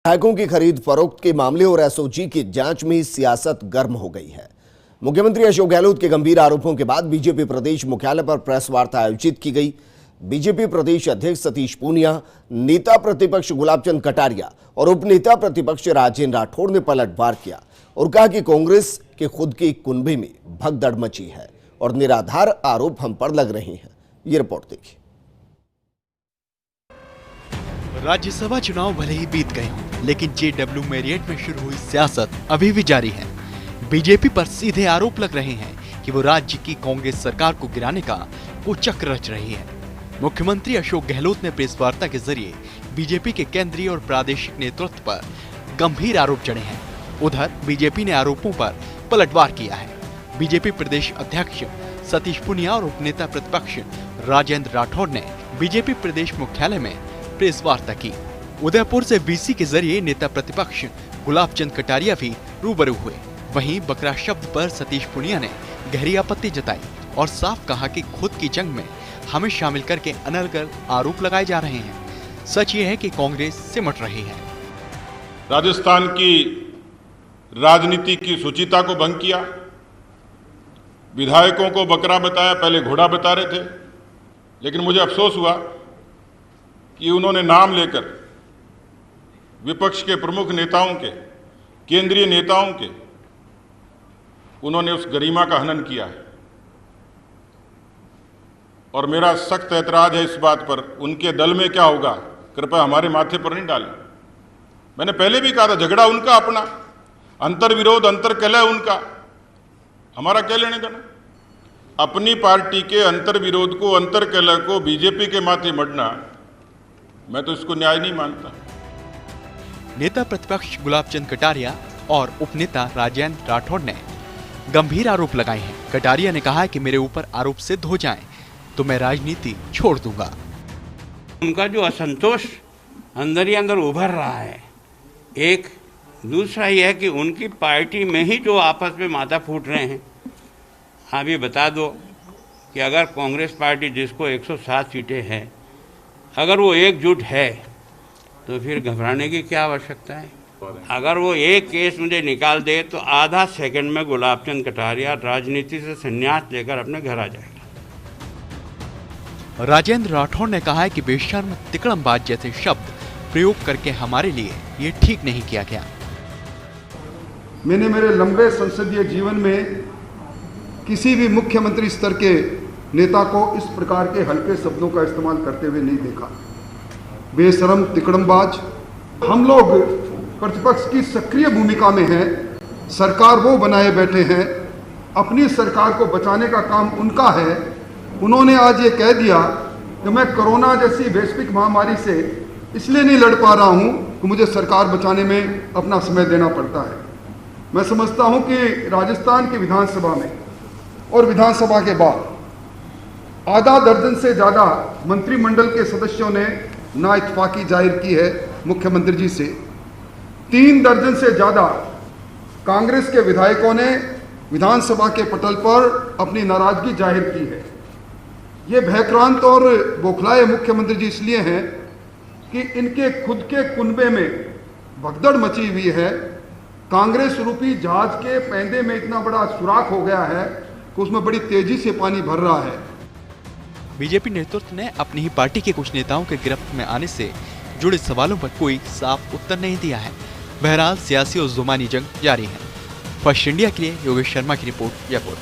विधायकों की खरीद फरोख्त के मामले और एसओजी की जांच में सियासत गर्म हो गई है। मुख्यमंत्री अशोक गहलोत के गंभीर आरोपों के बाद बीजेपी प्रदेश मुख्यालय पर प्रेस वार्ता आयोजित की गई। बीजेपी प्रदेश अध्यक्ष सतीश पूनिया, नेता प्रतिपक्ष गुलाबचंद कटारिया और उपनेता प्रतिपक्ष राजेंद्र राठौड़ ने पलटवार किया और कहा कि कांग्रेस के खुद के कुनबे में भगदड़ मची है और निराधार आरोप हम पर लग रहे हैं। ये रिपोर्ट देखिए। राज्यसभा चुनाव भले ही बीत गए हों, लेकिन जेडब्ल्यू मैरियट में शुरू हुई सियासत अभी भी जारी है। बीजेपी पर सीधे आरोप लग रहे हैं कि वो राज्य की कांग्रेस सरकार को गिराने का कुचक्र रच रही है। मुख्यमंत्री अशोक गहलोत ने प्रेस वार्ता के जरिए बीजेपी के केंद्रीय और प्रादेशिक नेतृत्व पर गंभीर आरोप जड़े हैं। उधर बीजेपी ने आरोपों पर पलटवार किया है। बीजेपी प्रदेश अध्यक्ष सतीश पूनिया और उपनेता प्रतिपक्ष राजेंद्र राठौड़ ने बीजेपी प्रदेश मुख्यालय में प्रेस वार्ता की। उदयपुर से बीसी के जरिए नेता प्रतिपक्ष गुलाबचंद कटारिया भी रूबरू हुए। वहीं बकरा शब्द पर सतीश पूनिया ने गहरी आपत्ति जताई और साफ कहा कि खुद की जंग में हमें शामिल करके अनर्गल आरोप लगाए जा रहे हैं। सच ये है कि कांग्रेस सिमट रही है। राजस्थान की राजनीति की शुचिता को भंग किया, विधायकों को बकरा बताया, पहले घोड़ा बता रहे थे, लेकिन मुझे अफसोस हुआ कि उन्होंने नाम लेकर विपक्ष के प्रमुख नेताओं के, केंद्रीय नेताओं के, उन्होंने उस गरिमा का हनन किया है और मेरा सख्त ऐतराज है इस बात पर। उनके दल में क्या होगा, कृपया हमारे माथे पर नहीं डालें। मैंने पहले भी कहा था, झगड़ा उनका अपना, अंतर विरोध अंतर कलह उनका, हमारा क्या लेने देना। अपनी पार्टी के अंतर विरोध को, अंतर कलह को बीजेपी के माथे मढ़ना, मैं तो इसको न्याय नहीं मानता। नेता प्रतिपक्ष गुलाबचंद कटारिया और उपनेता राजेंद्र राठौड़ ने गंभीर आरोप लगाए हैं। कटारिया ने कहा है कि मेरे ऊपर आरोप सिद्ध हो जाएं तो मैं राजनीति छोड़ दूंगा। उनका जो असंतोष अंदर ही अंदर उभर रहा है, एक दूसरा ये है कि उनकी पार्टी में ही जो आपस में माथा फूट रहे हैं। आप ये बता दो कि अगर कांग्रेस पार्टी जिसको 107 सीटें हैं, अगर वो एकजुट है तो फिर घबराने की क्या आवश्यकता है। अगर वो एक केस मुझे निकाल दे तो आधा सेकंड में गुलाबचंद कटारिया राजनीति से संन्यास लेकर अपने घर आ जाएगा। राजेंद्र राठौड़ ने कहा है कि बेशर्म, तिकड़मबाज जैसे शब्द प्रयोग करके हमारे लिए ये ठीक नहीं किया गया। मैंने मेरे लंबे संसदीय जीवन में किसी भी मुख्यमंत्री स्तर के नेता को इस प्रकार के हल्के शब्दों का इस्तेमाल करते हुए नहीं देखा। बेशरम, तिकड़मबाज। हम लोग प्रतिपक्ष की सक्रिय भूमिका में हैं, सरकार वो बनाए बैठे हैं, अपनी सरकार को बचाने का काम उनका है। उन्होंने आज ये कह दिया कि मैं कोरोना जैसी वैश्विक महामारी से इसलिए नहीं लड़ पा रहा हूं कि मुझे सरकार बचाने में अपना समय देना पड़ता है। मैं समझता हूं कि राजस्थान की विधानसभा में और विधानसभा के बाद आधा दर्जन से ज़्यादा मंत्रिमंडल के सदस्यों ने ना इत्तेफाकी जाहिर की है मुख्यमंत्री जी से। 3 दर्जन से ज़्यादा कांग्रेस के विधायकों ने विधानसभा के पटल पर अपनी नाराजगी जाहिर की है। ये भयक्रांत और बौखलाए मुख्यमंत्री जी इसलिए हैं कि इनके खुद के कुनबे में भगदड़ मची हुई है। कांग्रेस रूपी जहाज के पैंदे में इतना बड़ा सुराख हो गया है कि उसमें बड़ी तेजी से पानी भर रहा है। बीजेपी नेतृत्व ने अपनी ही पार्टी के कुछ नेताओं के गिरफ्त में आने से जुड़े सवालों पर कोई साफ उत्तर नहीं दिया है। बहरहाल सियासी और जुबानी जंग जारी है। फर्स्ट इंडिया के लिए योगेश शर्मा की रिपोर्ट, जयपुर।